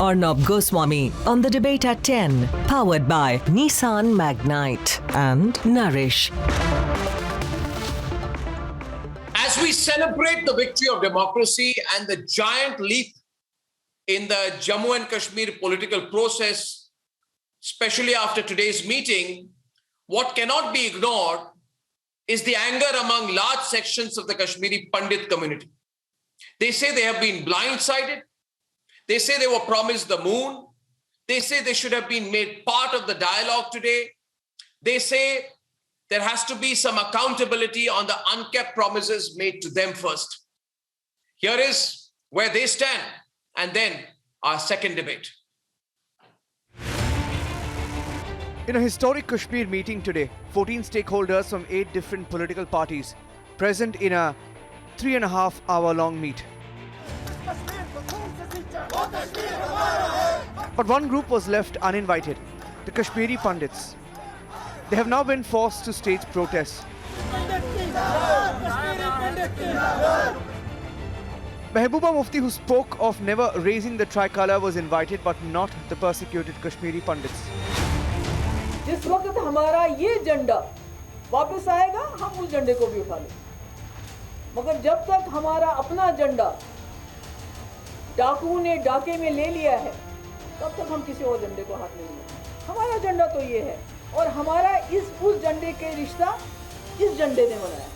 Arnab Goswami on the debate at 10, powered by Nissan Magnite and Nourish. As we celebrate the victory of democracy and the giant leap in the Jammu and Kashmir political process, especially after today's meeting, what cannot be ignored is the anger among large sections of the Kashmiri Pandit community. They say they have been blindsided. They say they were promised the moon. They say they should have been made part of the dialogue today. They say there has to be some accountability on the unkept promises made to them first. Here is where they stand, and then our second debate. In a historic Kashmir meeting today, 14 stakeholders from 8 different political parties present in a 3.5-hour-long meet. But one group was left uninvited, the Kashmiri Pandits. They have now been forced to stage protests. Mehbooba Mufti, who spoke of never raising the tricolour, was invited but not the persecuted Kashmiri Pandits. जिस वक्त हमारा ये झंडा वापस आएगा हम उस झंडे को भी उठा लेंगे, मगर जब तक हमारा अपना झंडा डाकुओं ने डाके में ले लिया है तब तक हम किसी और झंडे को हाथ नहीं लेंगे। हमारा झंडा तो ये है और हमारा उस झंडे के रिश्ता इस झंडे ने बनाया।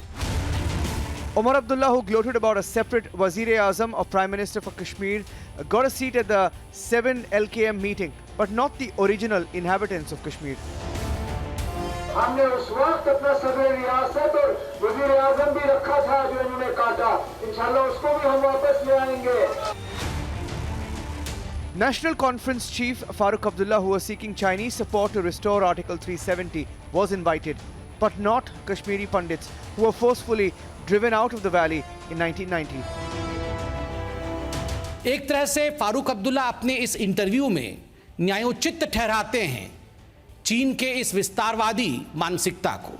Omar Abdullah, who gloated about a separate Wazir-e-Azam or Prime Minister for Kashmir, got a seat at the 7 LKM meeting, but not the original inhabitants of Kashmir. हमने उस वक्त अपना सदर रियासत और वज़ीर-ए-आज़म भी रखा था जो इन्होंने काटा, इंशाल्लाह उसको भी हम वापस ले आएंगे। National Conference Chief Farooq Abdullah, who was seeking Chinese support to restore Article 370, was invited, but not Kashmiri Pandits, who were forcefully driven out of the valley in 1990. एक तरह से फारूक अब्दुल्ला अपने इस इंटरव्यू में न्यायोचित ठहराते हैं चीन के इस विस्तारवादी मानसिकता को,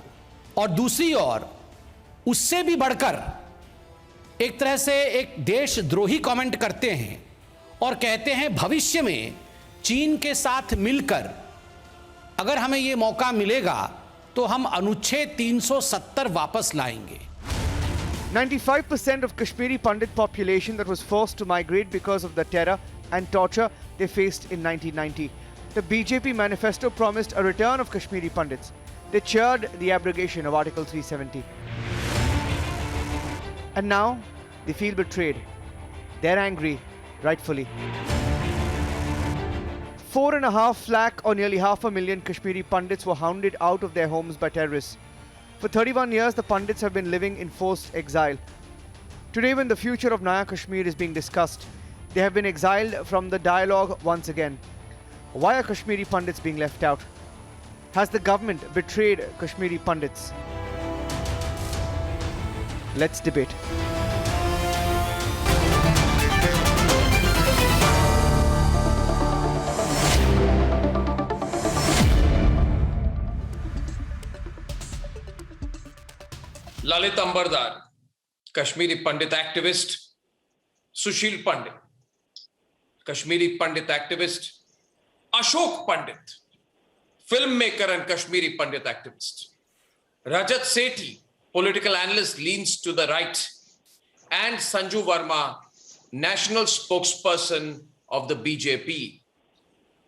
और दूसरी ओर उससे भी बढ़कर एक तरह से एक देशद्रोही कमेंट करते हैं और कहते हैं भविष्य में चीन के साथ मिलकर अगर हमें यह मौका मिलेगा तो हम अनुच्छेद 370 वापस लाएंगे। 95% of Kashmiri Pandit population that was forced to migrate because of the terror and torture they faced in 1990. The BJP manifesto promised a return of Kashmiri Pandits. They cheered the abrogation of Article 370. And now they feel betrayed. They're angry, rightfully. 4.5 lakh or nearly 500,000 Kashmiri Pandits were hounded out of their homes by terrorists. For 31 years, the Pandits have been living in forced exile. Today, when the future of Naya Kashmir is being discussed, they have been exiled from the dialogue once again. Why are Kashmiri Pandits being left out? Has the government betrayed Kashmiri Pandits? Let's debate. Lalit Ambardar, Kashmiri Pandit activist. Sushil Pandit, Kashmiri Pandit activist. Ashok Pandit, filmmaker and Kashmiri Pandit activist. Rajat Sethi, political analyst, leans to the right. And Sanju Verma, national spokesperson of the BJP.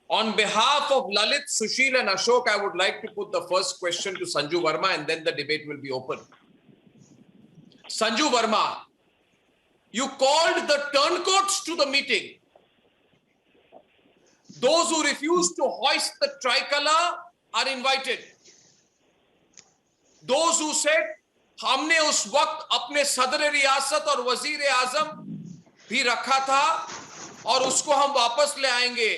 On behalf of Lalit, Sushil and Ashok, I would like to put the first question to Sanju Verma and then the debate will be open. Sanju Verma, you called the turncoats to the meeting. Those who refuse to hoist the tricolour are invited. Those who said, हमने उस वक्त अपने सदर रियासत और वजीर आजम भी रखा था और उसको हम वापस ले आएंगे.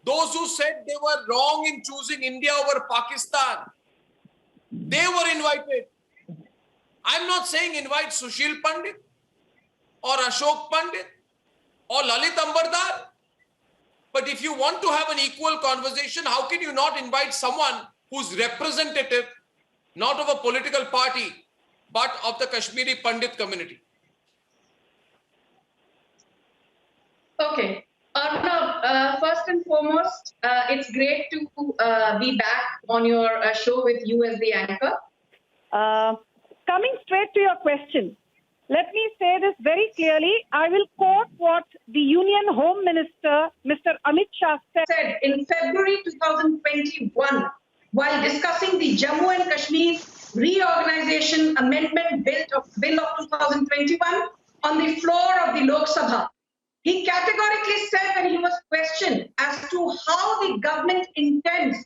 Those who said they were wrong in choosing India over Pakistan, they were invited. I'm not saying invite Sushil Pandit or Ashok Pandit or Lalit Ambardar. But if you want to have an equal conversation, how can you not invite someone who's representative, not of a political party, but of the Kashmiri Pandit community? Okay. Arnab, first and foremost, it's great to be back on your show with you as the anchor. Coming straight to your question, let me say this very clearly. I will quote what the Union Home Minister, Mr. Amit Shah, said in February 2021, while discussing the Jammu and Kashmir Reorganization Amendment Bill of 2021 on the floor of the Lok Sabha. He categorically said when he was questioned as to how the government intends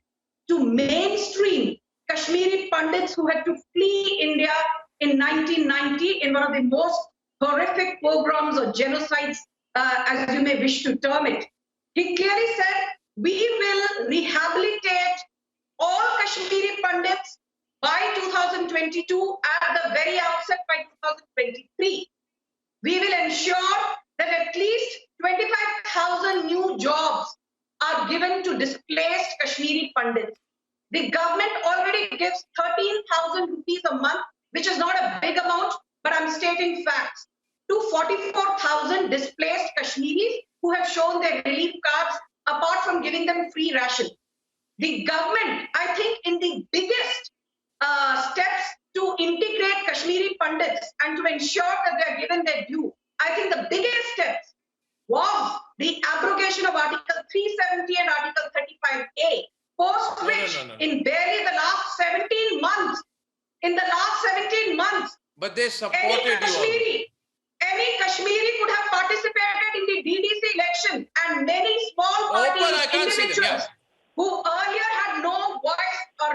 to mainstream Kashmiri Pandits who had to flee India in 1990 in one of the most horrific pogroms or genocides, as you may wish to term it. He clearly said, we will rehabilitate all Kashmiri Pandits by 2022, at the very outset by 2023. We will ensure that at least 25,000 new jobs are given to displaced Kashmiri Pandits. The government already gives 13,000 rupees a month, which is not a big amount, but I'm stating facts, to 44,000 displaced Kashmiris who have shown their relief cards, apart from giving them free ration. The government, I think, in the biggest steps to integrate Kashmiri Pandits and to ensure that they are given their due, I think the biggest steps was the abrogation of Article 370 and Article 35A, post which in barely the last 17 months, But they supported you. Any Kashmiri could have participated in the DDC election, and many small parties, individuals who earlier had no voice or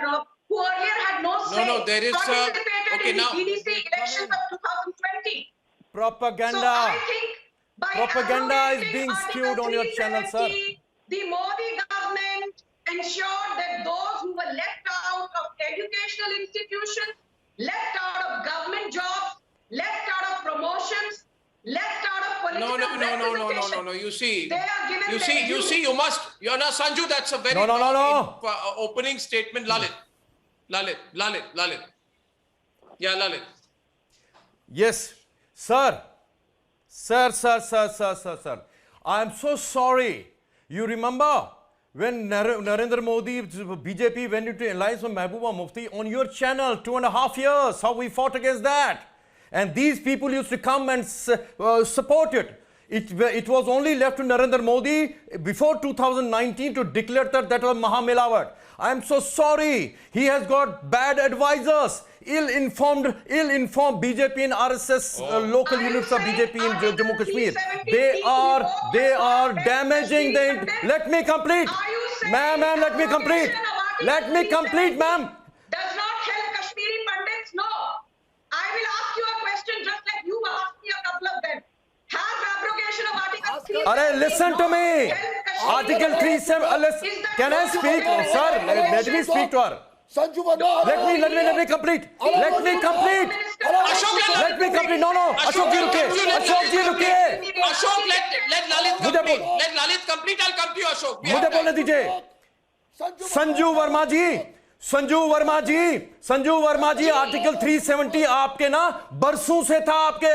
who earlier had no say, there is participated in the DDC elections of 2020. Propaganda. So I think by Propaganda is being Article spewed on your channel, sir. 370, the Modi government ensured that those who were left out of educational institutions, left out of government jobs, left out of promotions, left out of political representation. No. You see, they are given you must. You're not Sanju. That's a very No. opening statement. Lalit. Yeah, Lalit. Yes, sir. Sir. I am so sorry. You remember when Narendra Modi, BJP went into alliance with Mehbooba Mufti on your channel, 2.5 years, how we fought against that. And these people used to come and support it. It was only left to Narendra Modi before 2019 to declare that was Mahamilawat. I am so sorry. He has got bad advisors, ill-informed BJP and RSS local units of BJP in Jammu Kashmir. They are damaging the. Let me complete, ma'am. Let me complete. Let me complete, ma'am. Does not help Kashmiri Pandits? No. I will ask you a question just like you asked me a couple of them. Has abrogation of Article 370? Listen to me. Article 370. Can I speak, sir? Let me speak to her. Let me complete. Let me complete. Let me complete. No. Ashok ji ruke. Ashok, let Lalit complete. Let Lalit complete. I'll come to you, Ashok. मुझे बोलने दीजिए. संजू वर्मा जी article 370 आपके ना बरसों से था आपके,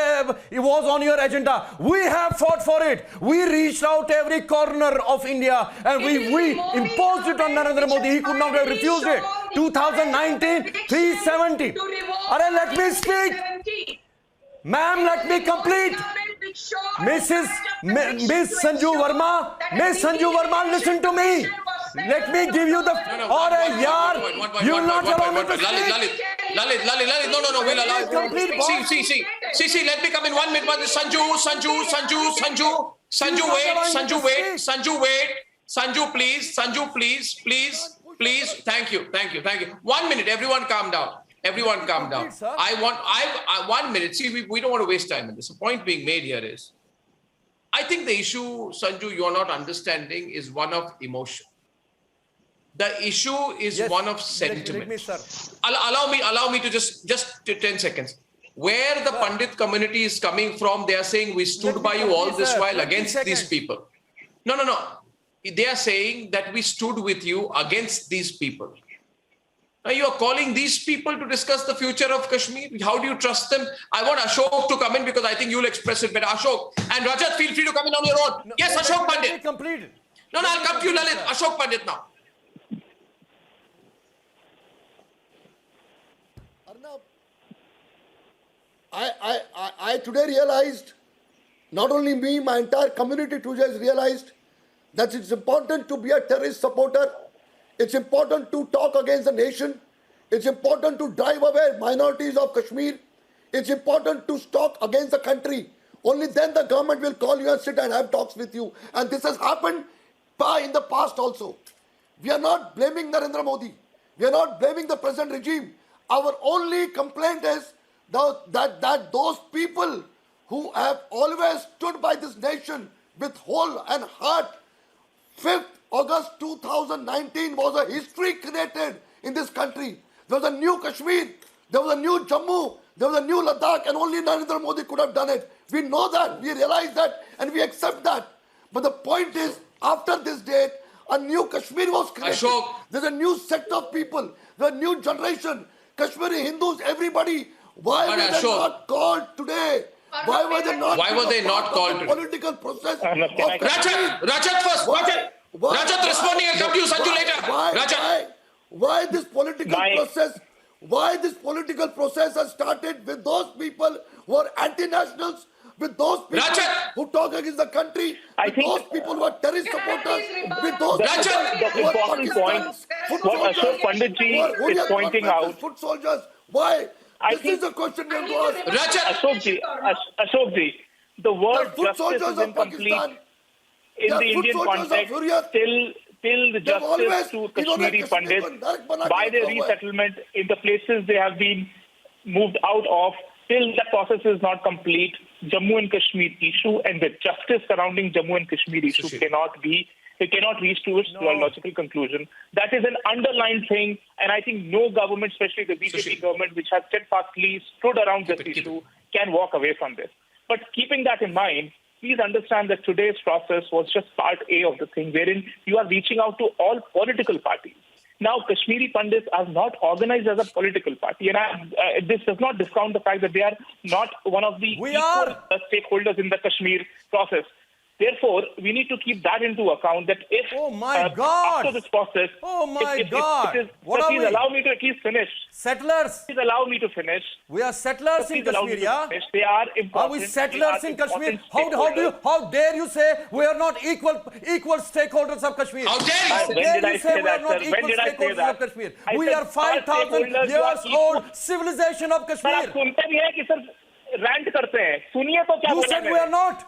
it was on your agenda. We have fought for it. We reached out every corner of India and we imposed it on Narendra Modi. He could not have refused it. 2019 370. Let me speak. Ma'am, let me complete. Miss Sanju Verma, listen to me. Let me give you the. You will not allow me to speak. Lalit, no, we'll allow you. See, let me come in 1 minute. Sanju, wait. Sanju, please. Thank you. 1 minute, everyone calm down. I want 1 minute. See, we don't want to waste time in this. The point being made here is, I think the issue, Sanju, you are not understanding is one of emotion. The issue is one of sentiment. Let me, sir. Allow me to just 10 seconds. Where the Pandit community is coming from, they are saying we stood by you all this while against these people. No. They are saying that we stood with you against these people. Now you are calling these people to discuss the future of Kashmir. How do you trust them? I want Ashok to come in because I think you'll express it better. Ashok and Rajat, feel free to come in on your own. Yes, Ashok Pandit. No, I'll come to you, Lalit. Ashok Pandit now. I today realized, not only me, my entire community today has realized that it's important to be a terrorist supporter. It's important to talk against the nation. It's important to drive away minorities of Kashmir. It's important to talk against the country. Only then the government will call you and sit and have talks with you. And this has happened in the past also. We are not blaming Narendra Modi. We are not blaming the present regime. Our only complaint is that those people who have always stood by this nation with whole and heart, 5th August 2019 was a history created in this country. There was a new Kashmir, there was a new Jammu, there was a new Ladakh, and only Narendra Modi could have done it. We know that, we realize that, and we accept that. But the point is, after this date, a new Kashmir was created. Ashok. There's a new set of people, there's a new generation, Kashmiri Hindus, everybody. Why were they not called today? Why were they not called today? Political process. Rajat first. Rajat responding, and come to you, Sanju, later. Why this political process? Why this political process has started with those people who are anti-nationals, with those people who talk against the country, with those people who are terrorist supporters, with those the important point, what Ashok Pandit ji is pointing out. Foot soldiers. Why? This is the question we have to ask. Ashok ji, the word justice is incomplete in the Indian context till the justice to Kashmiri Pandits by their resettlement in the places they have been moved out of. Till that process is not complete, Jammu and Kashmir issue and the justice surrounding Jammu and Kashmir issue cannot reach to its logical conclusion. That is an underlying thing, and I think no government, especially the BJP government, which has steadfastly stood around this issue, can walk away from this. But keeping that in mind, please understand that today's process was just part A of the thing, wherein you are reaching out to all political parties. Now, Kashmiri Pandits are not organized as a political party, and this does not discount the fact that they are not one of the stakeholders in the Kashmir process. Therefore, we need to keep that into account that if after this process, please allow me to at least finish. Settlers. Please allow me to finish. We are settlers in Kashmir, yeah? They are important. Are we settlers in Kashmir? How dare you say we are not equal stakeholders of Kashmir? How dare you say we are not equal stakeholders of Kashmir? We are 5,000 years old civilization of Kashmir. You said we are not.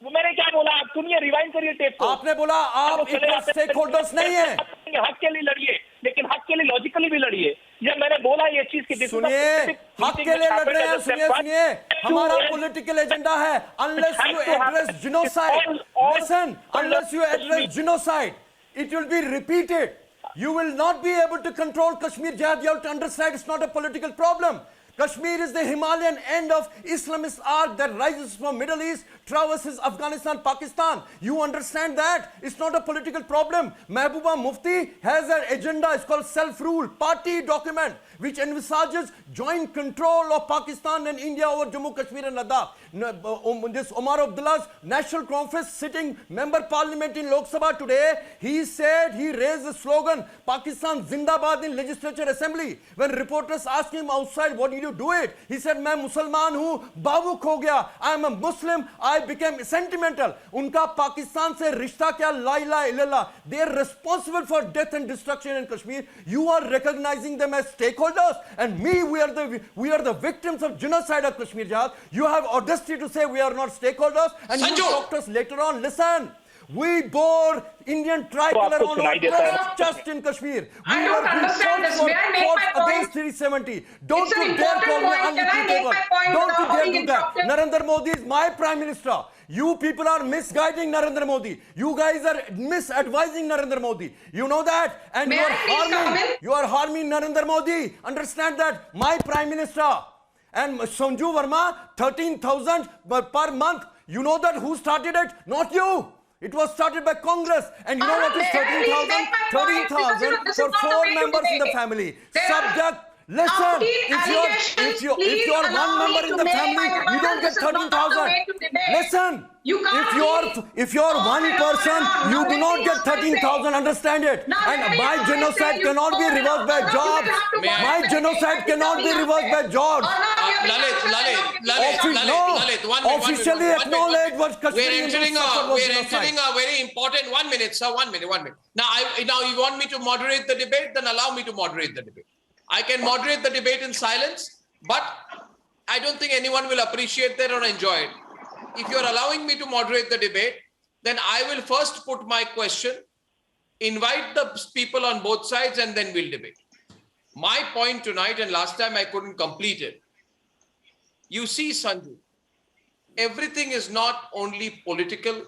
मैंने क्या बोला? आप सुनिए, rewind करिए tape को. आपने बोला आप इक्वल स्टेकहोल्डर्स नहीं हैं. हक के लिए लड़िए, लेकिन हक के लिए लॉजिकली भी लड़िए. जब मैंने बोला ये चीज की सुनिए, हक के लिए लड़ रहे हैं. सुनिए, हमारा पॉलिटिकल एजेंडा है. Unless you address genocide, listen. Unless you address genocide, it will be repeated. You will not be able to control Kashmir. Jihad, you have to understand, it's not a political problem. Kashmir is the Himalayan end of Islamist arc that rises from Middle East, traverses Afghanistan, Pakistan. You understand that? It's not a political problem. Mehbooba Mufti has an agenda. It's called self-rule, party document, which envisages joint control of Pakistan and India over Jammu, Kashmir and Ladakh. This Omar Abdullah's National Conference sitting member parliament in Lok Sabha today, he said, he raised the slogan, Pakistan Zindabad in Legislature Assembly. When reporters asked him outside, what did you do it? He said, मैं मुसलमान हूँ, बावुक हो गया. I am a Muslim. I became sentimental. उनका पाकिस्तान से रिश्ता क्या? ला इलाहा इल्लल्लाह. They are responsible for death and destruction in Kashmir. You are recognizing them as stakeholders, and we are the victims of genocide of Kashmir. Jihad. You have audacity to say we are not stakeholders, and you talk to us later on. Listen. We bore Indian tricolor on our chest in Kashmir. I don't understand this. May I make my point? Against 370. Don't you dare call me unrepeatable. Don't you dare do that. Narendra Modi is my Prime Minister. You people are misguiding Narendra Modi. You guys are misadvising Narendra Modi. You know that? And you are harming Narendra Modi. Understand that? My Prime Minister. And Sanju Verma, 13,000 per month. You know that who started it? Not you. It was started by Congress, and you know what is 13,000? 13,000 for 4 members in the family. Listen, if you're one member in the family, you don't get 13,000. Listen, if you're one person, you do not get 13,000. Understand it? And my genocide cannot be reversed by jobs. My genocide cannot be reversed by jobs. Lalit, officially acknowledge what We're Kashmir entering a very important 1 minute, sir. 1 minute. Now you want me to moderate the debate? Then allow me to moderate the debate. I can moderate the debate in silence, but I don't think anyone will appreciate that or enjoy it. If you're allowing me to moderate the debate, then I will first put my question, invite the people on both sides, and then we'll debate. My point tonight, and last time I couldn't complete it. You see, Sanju, everything is not only political,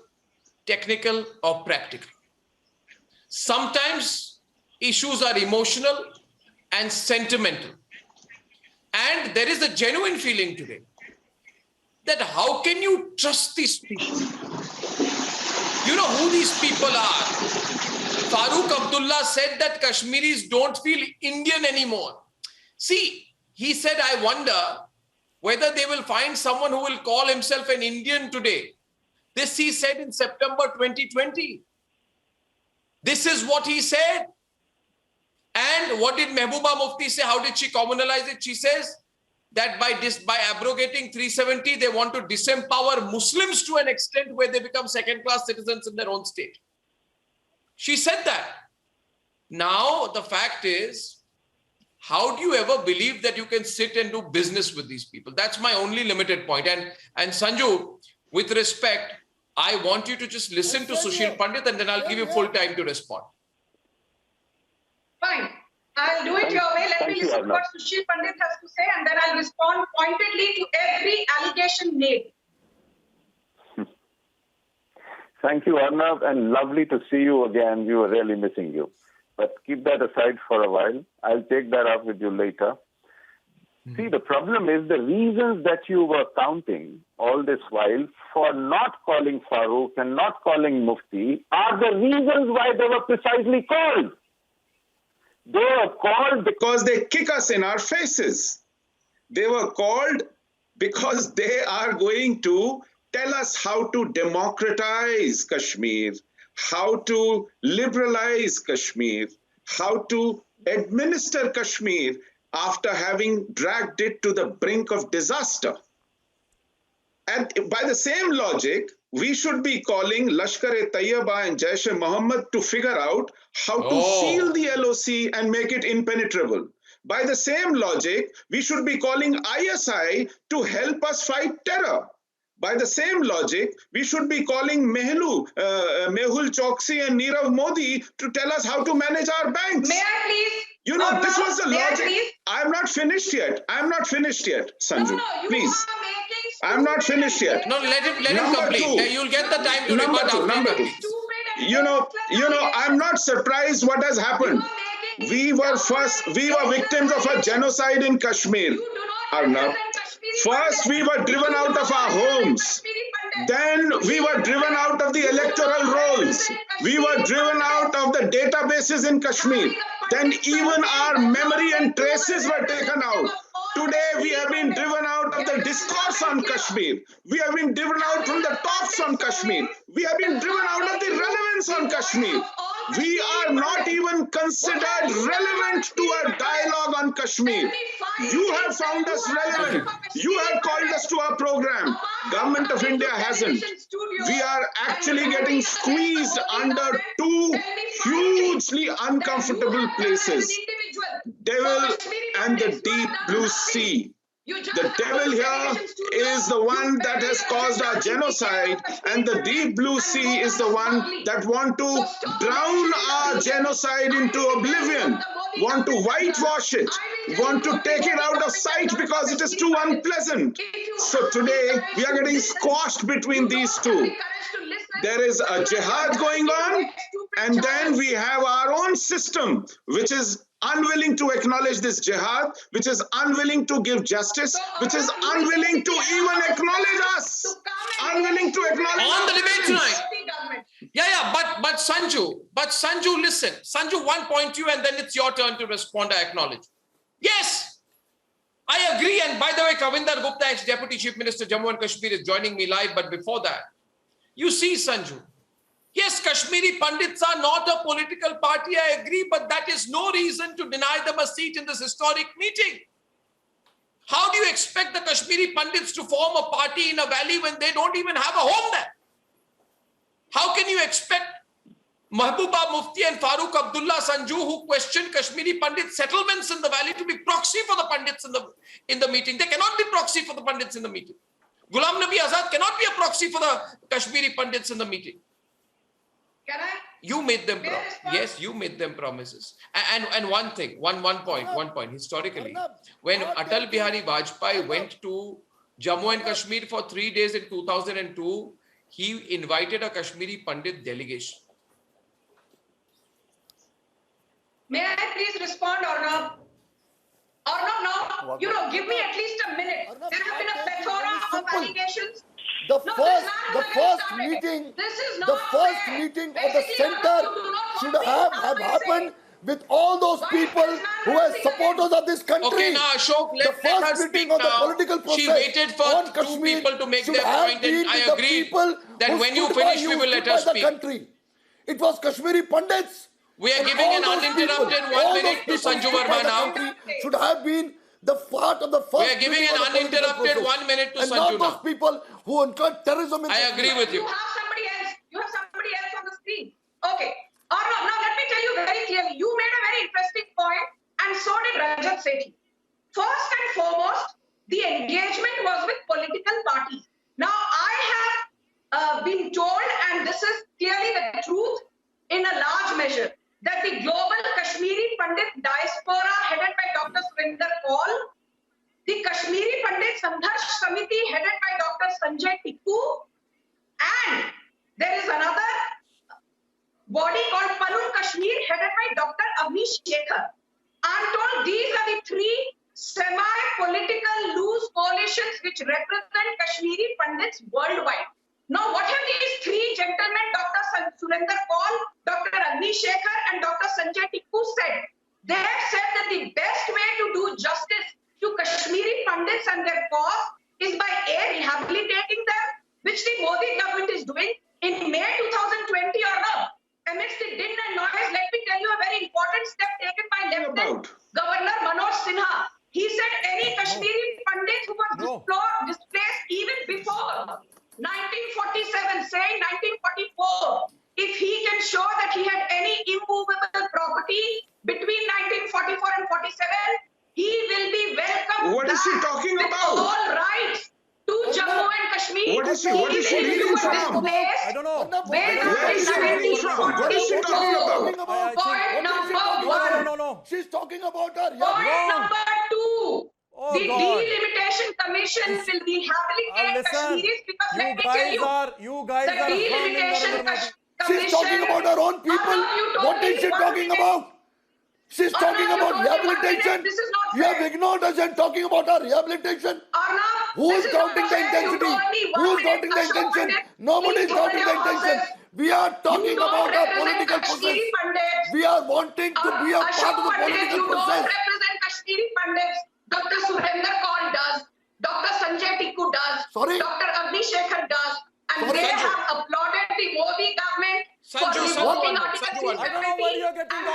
technical, or practical. Sometimes issues are emotional and sentimental. And there is a genuine feeling today that how can you trust these people? You know who these people are? Farooq Abdullah said that Kashmiris don't feel Indian anymore. See, he said, I wonder whether they will find someone who will call himself an Indian today. This he said in September 2020. This is what he said. And what did Mehbooba Mufti say? How did she communalize it? She says that by abrogating 370, they want to disempower Muslims to an extent where they become second-class citizens in their own state. She said that. Now, the fact is, how do you ever believe that you can sit and do business with these people? That's my only limited point. And Sanju, with respect, I want you to just listen to Sushil Pandit and then I'll give you full time to respond. Fine. I'll do it your way. Let me listen to what Sushil Pandit has to say and then I'll respond pointedly to every allegation made. Thank you, Arnav, and lovely to see you again. We were really missing you. But keep that aside for a while. I'll take that up with you later. See, the problem is the reasons that you were counting all this while for not calling Farooq and not calling Mufti are the reasons why they were precisely called. They were called because they kick us in our faces. They were called because they are going to tell us how to democratize Kashmir, how to liberalize Kashmir, how to administer Kashmir after having dragged it to the brink of disaster. And by the same logic, we should be calling Lashkar-e-Taiba and Jaish-e-Mohammed to figure out how to seal the LOC and make it impenetrable. By the same logic, we should be calling ISI to help us fight terror. By the same logic, we should be calling Mehul Choksi and Nirav Modi to tell us how to manage our banks. May I please? You know, this was the logic. I'm not finished yet. I'm not finished yet, Sanju. Please. I'm not finished yet. No, let him complete. You'll get the time to rebut. Number two. You know, I'm not surprised what has happened. We were victims of a genocide in Kashmir. Arnav. First, we were driven out of our homes. Then we were driven out of the electoral rolls. We were driven out of the databases in Kashmir. Then even our memory and traces were taken out. Today, we have been driven out of the discourse on Kashmir. We have been driven out from the talks on Kashmir. We have been driven out of the relevance on Kashmir. We are not even considered relevant to a dialogue on Kashmir. You have found us relevant. You have called us to our program. Government of India hasn't. We are actually getting squeezed under two hugely uncomfortable places. Devil and the deep blue sea. The devil here is the one that has caused our genocide, and the deep blue sea is the one that want to drown our genocide into oblivion, want to whitewash it, want to take it out of sight because it is too unpleasant. So today we are getting squashed between these two. There is a jihad going on, and then we have our own system which is unwilling to acknowledge this jihad, which is unwilling to give justice, which is unwilling to even acknowledge us, unwilling to acknowledge on the debate tonight. Yeah, but Sanju, listen. Sanju, one point to you, and then it's your turn to respond, I acknowledge. Yes, I agree. And by the way, Kavinder Gupta, ex-Deputy Chief Minister, Jammu and Kashmir, is joining me live. But before that, you see, Sanju, yes, Kashmiri Pandits are not a political party, I agree, but that is no reason to deny them a seat in this historic meeting. How do you expect the Kashmiri Pandits to form a party in a valley when they don't even have a home there? How can you expect Mahbooba Mufti and Farooq Abdullah Sanju, who questioned Kashmiri Pandit settlements in the valley, to be proxy for the Pandits in the meeting? They cannot be proxy for the Pandits in the meeting. Ghulam Nabi Azad cannot be a proxy for the Kashmiri Pandits in the meeting. Can I? You made them yes, you made them promises. And one thing, one point historically, when Atal Bihari Vajpayee went to Jammu and Kashmir for 3 days in 2002, he invited a Kashmiri Pandit delegation. May I please respond, Arnab? Arnab, now, give me at least a minute. There have been a plethora of allegations. The first meeting of the center should have happened with all those people who are supporters of this country. Okay, now Ashok, let her speak of the now. political process She waited for two Kashmir people to make their point, and I agree that when you finish, we will let her speak. It was Kashmiri Pandits. We are giving an uninterrupted 1 minute to Sanju Verma now. Should have been the part of the first. We are giving an uninterrupted 1 minute to and Sanju not now. those people who incurred terrorism in I agree with you. You have somebody else on the screen. Okay. Arnab, now let me tell you very clearly. You made a very interesting point, and so did Rajat Sethi. First and foremost, the engagement was with political parties. Now, I have been told, and this is clearly the truth in a large measure, that the global Kashmiri Pandit diaspora headed by Dr. Surinder Kaul, the Kashmiri Pandit Sangharsh Samiti headed by Dr. Sanjay Tikku, and there is another body called Panun Kashmir headed by Dr. Avnish Shekhar. I'm told these are the three semi-political loose coalitions which represent Kashmiri Pandits worldwide. Now, what have these three gentlemen, Dr. Surinder Kaul, Dr. Avnish Shekhar and Dr. Sanjay Tikku said? They have said that the best way to do justice to Kashmiri Pandits and their cause is by A, rehabilitating them, which the Modi government is doing. In May 2020 or no, amidst the din and noise, let me tell you a very important step taken by Lieutenant Governor Manoj Sinha. He said any Kashmiri Pandit who was displaced even before 1947, saying 1944, if he can show that he had any immovable property between 1944 and 47, he will be welcomed. What is he talking with about? all rights to Jammu and Kashmir. What is he reading from? I don't know. Where is he reading from? What is he talking about? Point number one. No. She's talking about her. Point number two. Oh, the God. Delimitation Commission will rehabilitate Kashmiris because let me tell you guys the are Delimitation Commission. She's talking about her own people. What is she talking about? She's talking about rehabilitation. This is not You fair. have ignored us and talking about our rehabilitation. Arnab, Who this is is not counting the fair. You intensity? told me Who is 1 counting the minute, Ashok intention? Pandit. Nobody is Please hold counting the your intention. horses. We are talking You don't about our represent political process. Kashmiri Pandits. We are wanting to be a part Ashok of the Pandit, political you don't process. represent Kashmiri Pandits. Dr. Surinder Kaul does. Dr. Sanjay Tikku does. Sorry? Dr. Avnish Shekhar does. And Sorry, they Sanju. have applauded the Modi government for Sanju, revoking Sanju, Article Sanju, I don't know where you're 370 getting and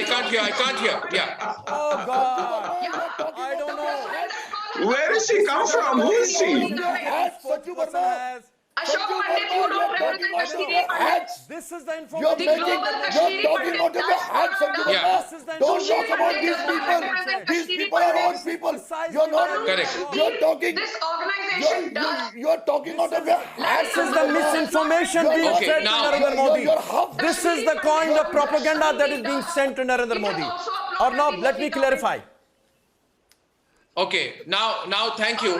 for Dr. I can't hear. Yeah. Oh, God. I don't know. Where is he come from? Who is he? Sanju Verma. Ashok Pandit, you don't represent Kashmiri Pandits. This is the You're information. making, you're talking out of your hat, Sanju Yeah. Verma. Don't talk about these people. These people are all people. You're not. Correct. You're talking. This organization does. You're talking out of your hat. This is the misinformation being Okay, sent to now- Narendra Modi. You're half- This is the kind of propaganda that is being sent to Narendra Modi. Or no, let me clarify. Okay, now, thank you.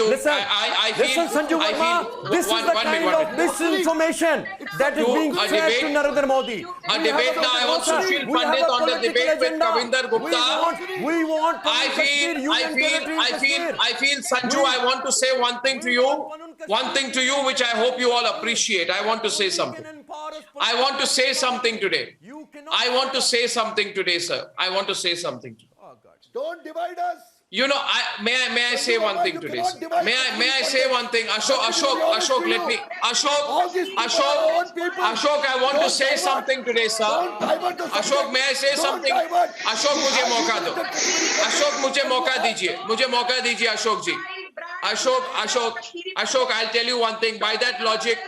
Listen, I feel, Sanju Verma, this is the kind of one minute. misinformation that is being A fed debate- to Narendra Modi. A debate now. I want Sushil Pandit on the debate with Kavinder Gupta. We want I feel, Sanju, I want to say one thing to you, which I hope you all appreciate. I want to say something. I want to say something today. I want to say something today, sir. I want to say something. Don't divide us. You know, may I say one thing today? Sir? May I say one thing? Ashok, let me. Ashok, I want to say something today, sir. Ashok, may I say something? Ashok, मुझे मौका दो. Ashok, मुझे मौका दीजिए, Ashok ji. Ashok, I'll tell you one thing. By that logic,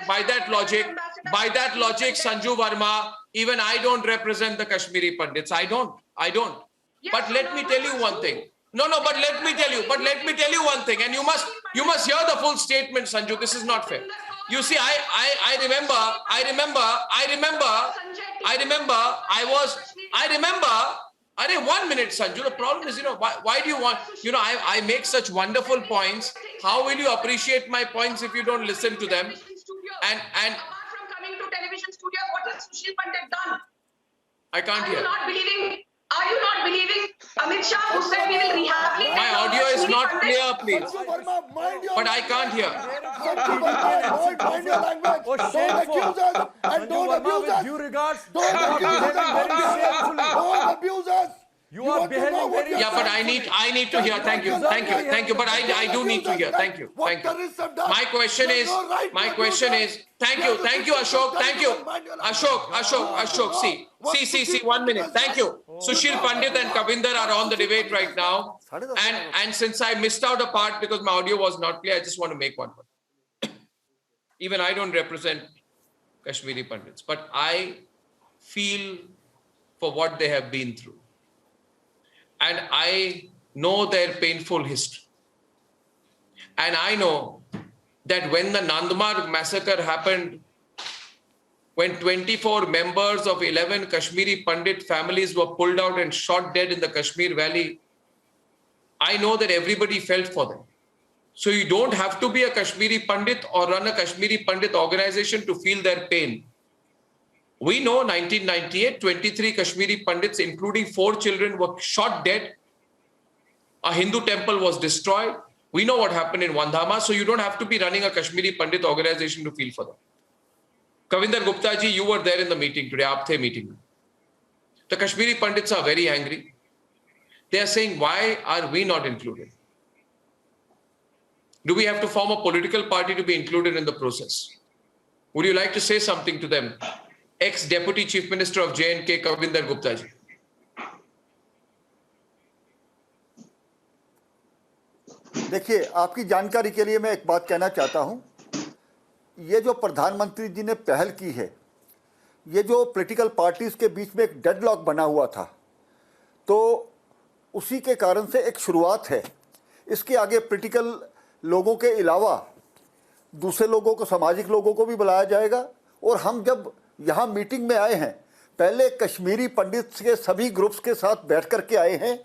Sanju Verma, even I don't represent the Kashmiri Pandits. I don't. But let me tell you one thing. No, but let me tell you one thing, and you must hear the full statement, Sanju. This is not fair. You see, I remember. One minute, Sanju. The problem is, why do you want? I make such wonderful points. How will you appreciate my points if you don't listen to them? And apart from coming to television studio, what has Sushil Pandit done? I can't hear. Are you not believing Amit Shah who said we will rehabilitate? My audio is not clear, please. But I can't hear. Mind your language. Don't accuse us and don't abuse us. Due regards, Don't abuse us. You are behaving very. Yeah, but I need to hear. Thank you. But I do need to hear. Thank you. My question is. Thank you, Ashok. Thank you, Ashok. See. 1 minute. Thank you. Sushil Pandit and Kavinder are on the debate right now, and since I missed out a part because my audio was not clear, I just want to make one point. Even I don't represent Kashmiri Pandits, but I feel for what they have been through. And I know their painful history. And I know that when the Nandmar massacre happened, when 24 members of 11 Kashmiri Pandit families were pulled out and shot dead in the Kashmir Valley, I know that everybody felt for them. So you don't have to be a Kashmiri Pandit or run a Kashmiri Pandit organization to feel their pain. We know 1998, 23 Kashmiri Pandits, including 4 children, were shot dead. A Hindu temple was destroyed. We know what happened in Wandhama, so you don't have to be running a Kashmiri Pandit organization to feel for them. Kavinder Gupta ji, you were there in the meeting today, Aapthe meeting. The Kashmiri Pandits are very angry. They are saying, why are we not included? Do we have to form a political party to be included in the process? Would you like to say something to them? Ex-Deputy Chief Minister of J&K, Kavinder Gupta ji. देखिए, आपकी जानकारी के लिए मैं एक बात कहना चाहता हूं। ये जो प्रधानमंत्री जी ने पहल की है, ये जो पॉलिटिकल पार्टीज के बीच में एक डेडलॉक बना हुआ था, तो उसी के कारण से एक शुरुआत है। इसके आगे पॉलिटिकल लोगों के अलावा दूसरे लोगों को, सामाजिक लोगों को भी बुलाया जाएगा। और हम जब यहाँ मीटिंग में आए हैं, पहले कश्मीरी पंडित के सभी ग्रुप्स के साथ बैठ कर के आए हैं,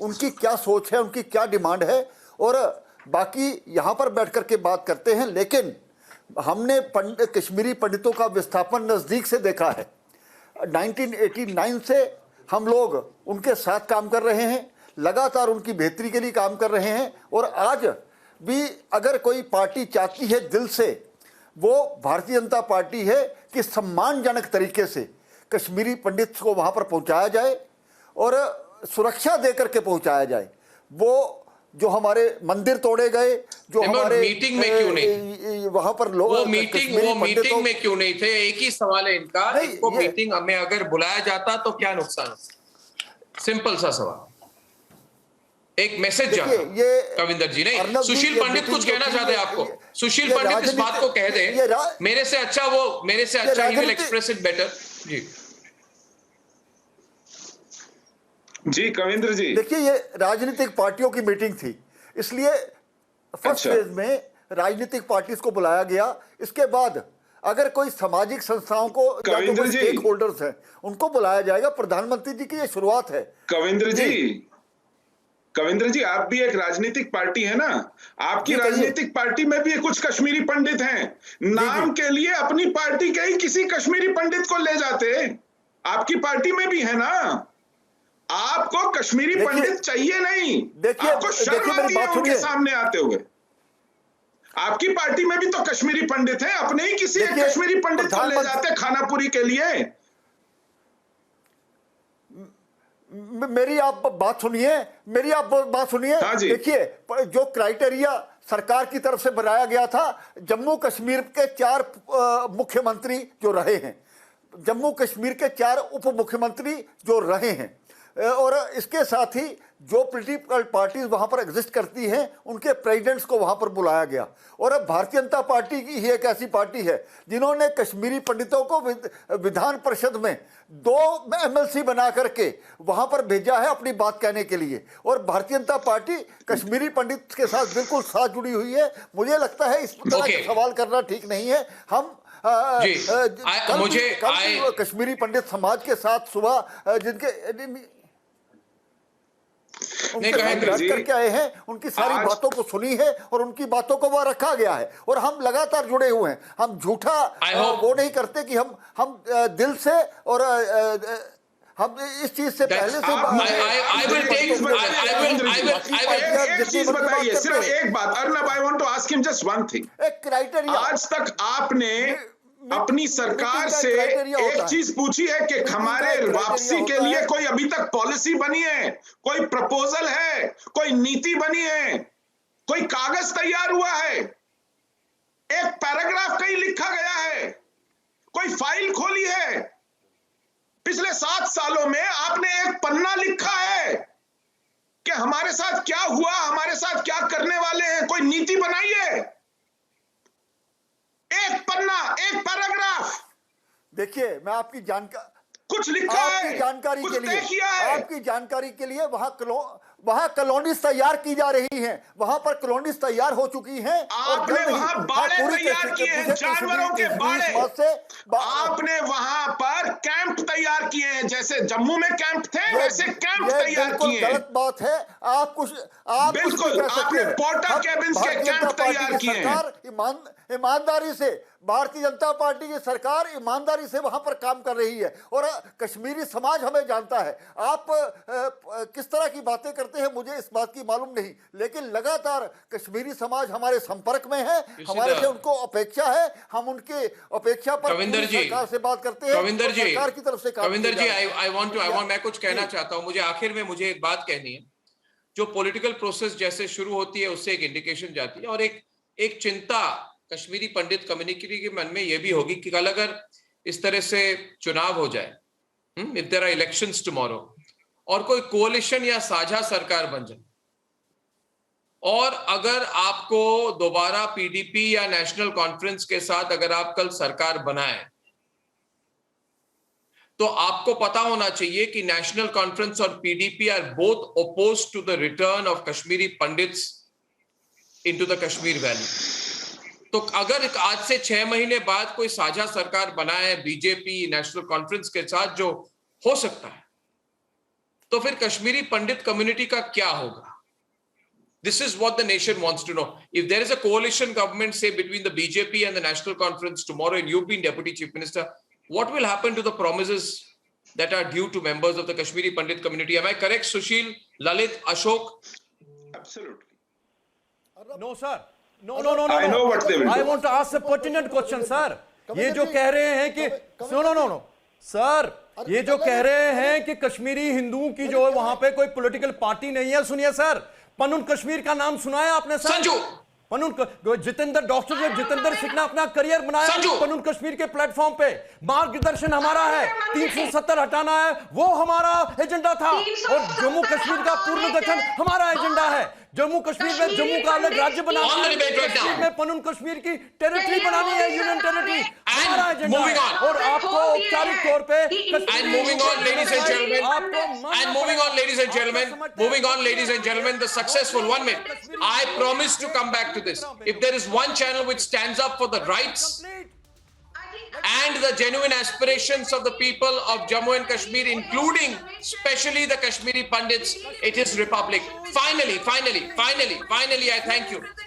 उनकी क्या सोच है, उनकी क्या डिमांड है, और बाकी यहाँ पर बैठ कर के बात करते हैं। लेकिन हमने कश्मीरी पंडितों का विस्थापन नज़दीक से देखा है। 1989 से हम लोग उनके साथ काम कर रहे हैं, लगातार उनकी बेहतरी के लिए काम कर रहे हैं। और आज भी अगर कोई पार्टी चाहती है दिल से, वो भारतीय जनता पार्टी है कि सम्मानजनक तरीके से कश्मीरी पंडित को वहाँ पर पहुँचाया जाए और सुरक्षा दे करके पहुँचाया जाए। वो जो हमारे मंदिर तोड़े गए, जो हमारे मीटिंग में क्यों नहीं वहां पर लोग, वो मीटिंग में क्यों नहीं थे? एक ही सवाल है इनका, इनको मीटिंग हमें अगर बुलाया जाता तो क्या नुकसान? सिंपल सा सवाल, एक मैसेज जाता। कविंदर जी नहीं, सुशील पंडित कुछ कहना चाहते हैं आपको? सुशील पंडित इस बात को कह दे, मेरे से अच्छा ही विल एक्सप्रेस इट बेटर। जी कविंद्र जी, देखिए, ये राजनीतिक पार्टियों की मीटिंग थी, इसलिए फर्स्ट फेज में राजनीतिक पार्टीज को बुलाया गया। इसके बाद अगर कोई सामाजिक संस्थाओं को, कविंद्र जी, स्टेक होल्डर्स हैं, उनको बुलाया जाएगा। प्रधानमंत्री जी की ये शुरुआत है। कविंद्र जी, आप भी एक राजनीतिक पार्टी है ना? आपकी राजनीतिक पार्टी में भी कुछ कश्मीरी पंडित हैं। नाम के लिए अपनी पार्टी के ही किसी कश्मीरी पंडित को ले जाते। आपकी पार्टी में भी है ना? आपको कश्मीरी पंडित चाहिए नहीं, आपको शर्म आती है उनके सामने आते हुए। आपकी पार्टी में भी तो कश्मीरी पंडित हैं, अपने ही किसी एक कश्मीरी पंडित को ले जाते खानापुरी के लिए। मेरी आप बात सुनिए, देखिए जो क्राइटेरिया सरकार की तरफ से बनाया गया था, जम्मू कश्मीर के 4 मुख्यमंत्री जो रहे हैं, जम्मू कश्मीर के 4 उप मुख्यमंत्री जो रहे हैं, और इसके साथ ही जो पॉलिटिकल पार्टीज वहां पर एग्जिस्ट करती हैं उनके प्रेसिडेंट्स को वहां पर बुलाया गया। और अब भारतीय जनता पार्टी की ही एक ऐसी पार्टी है जिन्होंने कश्मीरी पंडितों को विधान परिषद में 2 MLC बना करके वहां पर भेजा है अपनी बात कहने के लिए। और भारतीय जनता पार्टी कश्मीरी पंडित के साथ बिल्कुल साथ जुड़ी हुई है। मुझे लगता है इस तरह के सवाल करना ठीक नहीं है। हम कश्मीरी पंडित समाज के साथ सुबह जिनके करके आए हैं, उनकी सारी बातों को सुनी है और उनकी बातों को वह रखा गया है। और हम लगातार जुड़े हुए हैं। हम झूठा वो नहीं करते कि हम दिल से और हम इस चीज से पहले से सिर्फ एक बात Arnab, I want to ask him just one thing. एक क्राइटेरिया, आज तक आपने अपनी सरकार से एक चीज पूछी है कि हमारे वापसी के लिए कोई अभी तक पॉलिसी बनी है, कोई प्रपोजल है, कोई नीति बनी है, कोई कागज तैयार हुआ है, एक पैराग्राफ कहीं लिखा गया है, कोई फाइल खोली है? पिछले 7 सालों में आपने एक पन्ना लिखा है कि हमारे साथ क्या हुआ, हमारे साथ क्या करने वाले हैं? कोई नीति बनाई है? एक पन्ना, एक पैराग्राफ। देखिए, मैं आपकी जानकारी कुछ लिखा है, आपकी जानकारी कुछ के लिए, किया है। आपकी जानकारी के लिए वहां कॉलोनीज तैयार की जा रही हैं, वहां पर कॉलोनीज तैयार हो चुकी हैं। आपने वहां बाड़े तैयार किए हैं, जानवरों के बाड़े। आपने वहां पर कैंप तैयार किए हैं, जैसे जम्मू में कैंप थे वैसे कैंप तैयार किए हैं। गलत बात है। बिल्कुल, आपने पोर्टा केबिन्स के कैंप तैयार किए हैं। ईमानदारी से भारतीय जनता पार्टी की सरकार ईमानदारी से वहां पर काम कर रही है और कश्मीरी समाज हमें जानता है। आप किस तरह की बातें करते हैं मुझे इस बात की मालूम नहीं, लेकिन लगातार कश्मीरी समाज हमारे संपर्क में है, हमारे से उनको अपेक्षा है, हम उनके अपेक्षा पर सरकार से बात करते हैं। सरकार की तरफ से कविंदर जी, आई वांट मैं कुछ कहना चाहता हूं। मुझे आखिर में मुझे एक बात कहनी है। जो पॉलिटिकल प्रोसेस जैसे शुरू होती है उससे एक इंडिकेशन जाती है, और एक चिंता कश्मीरी पंडित कम्युनिटी के मन में यह भी होगी कि कल अगर इस तरह से चुनाव हो जाए, if there are elections tomorrow, और कोई कोalition या साझा सरकार बन जाए, और अगर आपको दोबारा PDP या नेशनल कॉन्फ्रेंस के साथ अगर आप कल सरकार बनाए, तो आपको पता होना चाहिए कि नेशनल कॉन्फ्रेंस और PDP are both opposed to the return of Kashmiri Pandits into the Kashmir valley. तो अगर आज से 6 महीने बाद कोई साझा सरकार बनाए बीजेपी नेशनल कॉन्फ्रेंस के साथ, जो हो सकता है, तो फिर कश्मीरी पंडित कम्युनिटी का क्या होगा? This is what the nation wants to know. If there is a coalition government, say between the BJP and the National Conference tomorrow, and you've been Deputy Chief Minister, what will happen to the promises that are due to members of the Kashmiri Pandit community? Am I correct, Sushil, Lalit, Ashok? Absolutely. No, sir. No. I know what they will do. I want to ask a pertinent question, sir. ये जो कह रहे हैं कि no, sir, ये जो कह रहे हैं कि कश्मीरी हिंदुओं की जो वहां पे कोई पॉलिटिकल पार्टी नहीं है, सुनिए सर, पनुन कश्मीर का नाम सुना है आपने सर? संजू जितेंद्र, डॉक्टर जितेंद्र सिंह ने अपना करियर बनाया पनुन कश्मीर के प्लेटफॉर्म पे। मार्गदर्शन हमारा है, 370 हटाना है, वो हमारा एजेंडा था, और जम्मू कश्मीर का पूर्ण गठन हमारा एजेंडा है। जम्मू कश्मीर में जम्मू का अलग राज्य बनाना है, कश्मीर में पनुन कश्मीर की टेरिटरी बनानी है, यूनियन टेरिटरी, हमारा एजेंडा है। और आपको औपचारिक तौर पे moving on, ladies and gentlemen, the successful 1 minute. I promise to come back to this. If there is one channel which stands up for the rights and the genuine aspirations of the people of Jammu and Kashmir, including especially the Kashmiri Pandits, it is Republic. Finally, I thank you.